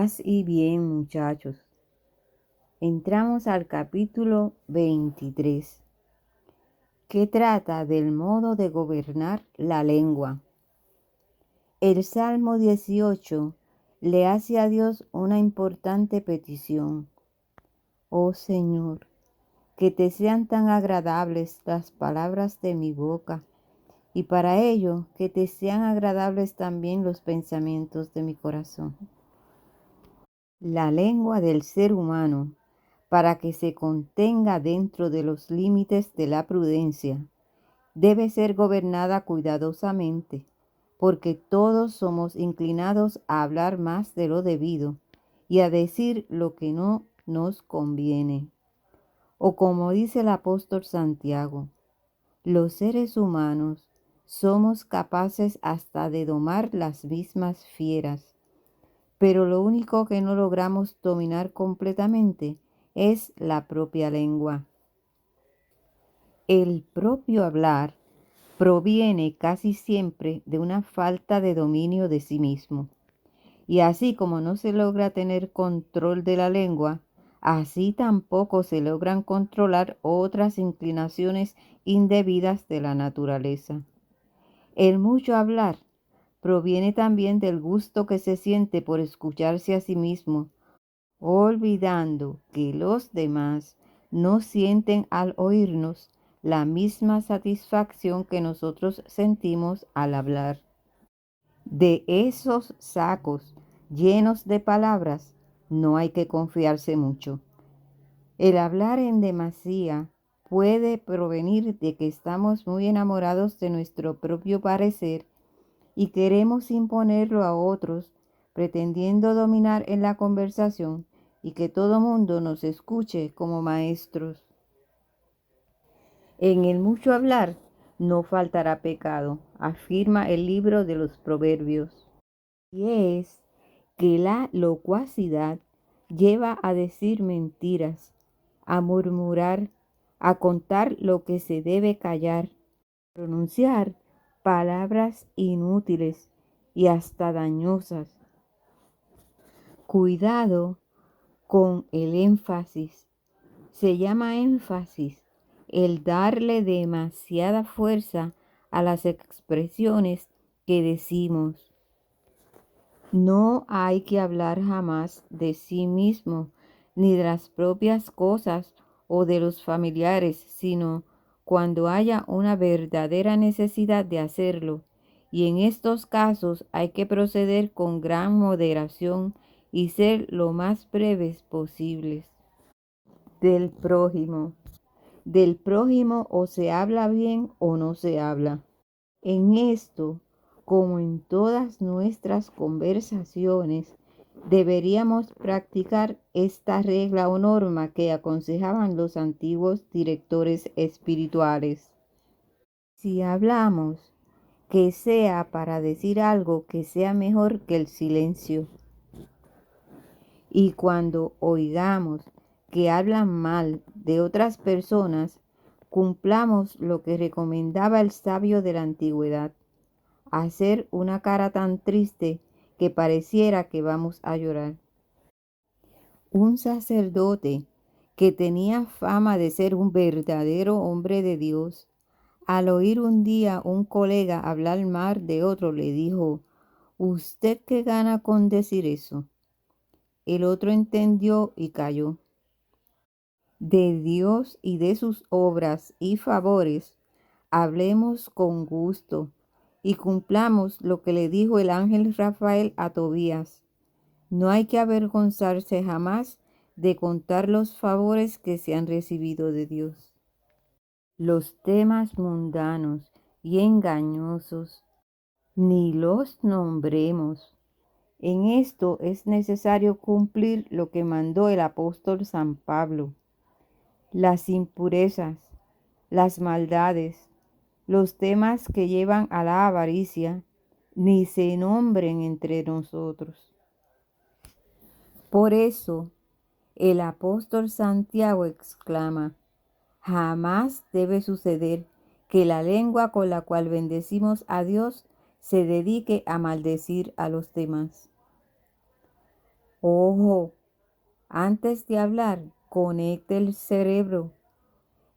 Paz y bien, muchachos. Entramos al capítulo 23, que trata del modo de gobernar la lengua. El Salmo 18 le hace a Dios una importante petición. Oh Señor, que te sean tan agradables las palabras de mi boca, y para ello que te sean agradables también los pensamientos de mi corazón. La lengua del ser humano, para que se contenga dentro de los límites de la prudencia, debe ser gobernada cuidadosamente, porque todos somos inclinados a hablar más de lo debido y a decir lo que no nos conviene. O como dice el apóstol Santiago, los seres humanos somos capaces hasta de domar las mismas fieras, pero lo único que no logramos dominar completamente es la propia lengua. El propio hablar proviene casi siempre de una falta de dominio de sí mismo. Y así como no se logra tener control de la lengua, así tampoco se logran controlar otras inclinaciones indebidas de la naturaleza. El mucho hablar proviene también del gusto que se siente por escucharse a sí mismo, olvidando que los demás no sienten al oírnos la misma satisfacción que nosotros sentimos al hablar. De esos sacos llenos de palabras no hay que confiarse mucho. El hablar en demasía puede provenir de que estamos muy enamorados de nuestro propio parecer y queremos imponerlo a otros, pretendiendo dominar en la conversación y que todo mundo nos escuche como maestros. En el mucho hablar no faltará pecado, afirma el libro de los Proverbios. Y es que la locuacidad lleva a decir mentiras, a murmurar, a contar lo que se debe callar, a pronunciar palabras inútiles y hasta dañosas. Cuidado con el énfasis. Se llama énfasis el darle demasiada fuerza a las expresiones que decimos. No hay que hablar jamás de sí mismo, ni de las propias cosas o de los familiares, sino cuando haya una verdadera necesidad de hacerlo. Y en estos casos hay que proceder con gran moderación y ser lo más breves posibles. Del prójimo. Del prójimo o se habla bien o no se habla. En esto, como en todas nuestras conversaciones, deberíamos practicar esta regla o norma que aconsejaban los antiguos directores espirituales. Si hablamos, que sea para decir algo que sea mejor que el silencio. Y cuando oigamos que hablan mal de otras personas, cumplamos lo que recomendaba el sabio de la antigüedad: hacer una cara tan triste que pareciera que vamos a llorar. Un sacerdote que tenía fama de ser un verdadero hombre de Dios, al oír un día un colega hablar mal de otro, le dijo: ¿Usted qué gana con decir eso? El otro entendió y calló. De Dios y de sus obras y favores hablemos con gusto y cumplamos lo que le dijo el ángel Rafael a Tobías. No hay que avergonzarse jamás de contar los favores que se han recibido de Dios. Los temas mundanos y engañosos ni los nombremos. En esto es necesario cumplir lo que mandó el apóstol San Pablo. Las impurezas, las maldades, los temas que llevan a la avaricia, ni se nombren entre nosotros. Por eso, el apóstol Santiago exclama: jamás debe suceder que la lengua con la cual bendecimos a Dios se dedique a maldecir a los demás. Ojo, antes de hablar, conecte el cerebro.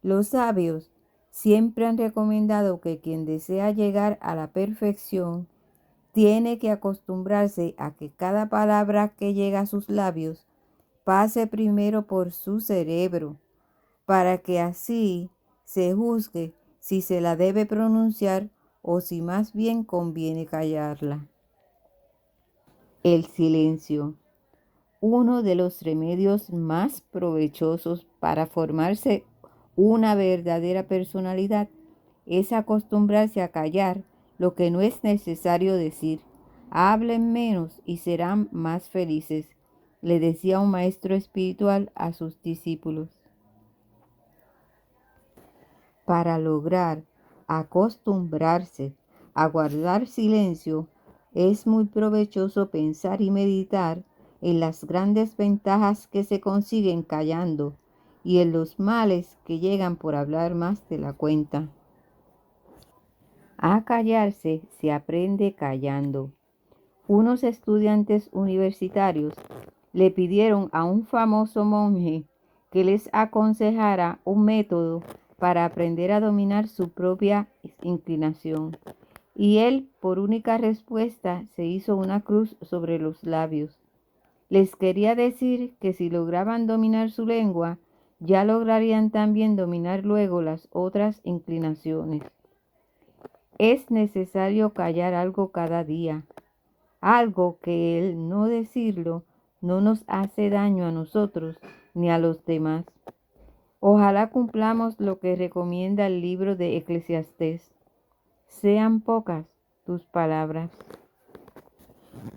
Los sabios siempre han recomendado que quien desea llegar a la perfección tiene que acostumbrarse a que cada palabra que llega a sus labios pase primero por su cerebro, para que así se juzgue si se la debe pronunciar o si más bien conviene callarla. El silencio. Uno de los remedios más provechosos para formarse una verdadera personalidad es acostumbrarse a callar lo que no es necesario decir. Hablen menos y serán más felices, le decía un maestro espiritual a sus discípulos. Para lograr acostumbrarse a guardar silencio, es muy provechoso pensar y meditar en las grandes ventajas que se consiguen callando y en los males que llegan por hablar más de la cuenta. A callarse se aprende callando. Unos estudiantes universitarios le pidieron a un famoso monje que les aconsejara un método para aprender a dominar su propia inclinación. Y él, por única respuesta, se hizo una cruz sobre los labios. Les quería decir que si lograban dominar su lengua, ya lograrían también dominar luego las otras inclinaciones. Es necesario callar algo cada día, algo que el no decirlo no nos hace daño a nosotros ni a los demás. Ojalá cumplamos lo que recomienda el libro de Eclesiastés. Sean pocas tus palabras.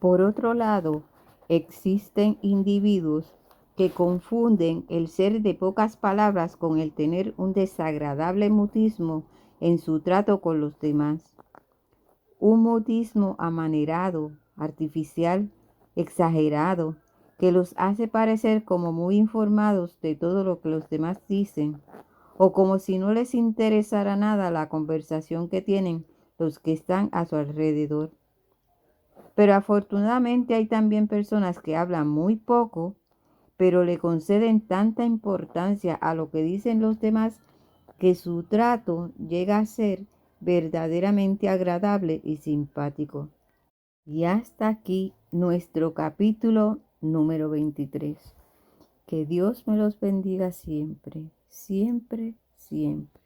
Por otro lado, existen individuos que confunden el ser de pocas palabras con el tener un desagradable mutismo en su trato con los demás. Un mutismo amanerado, artificial, exagerado, que los hace parecer como muy informados de todo lo que los demás dicen, o como si no les interesara nada la conversación que tienen los que están a su alrededor. Pero afortunadamente hay también personas que hablan muy poco, pero le conceden tanta importancia a lo que dicen los demás que su trato llega a ser verdaderamente agradable y simpático. Y hasta aquí nuestro capítulo número 23. Que Dios me los bendiga siempre, siempre, siempre.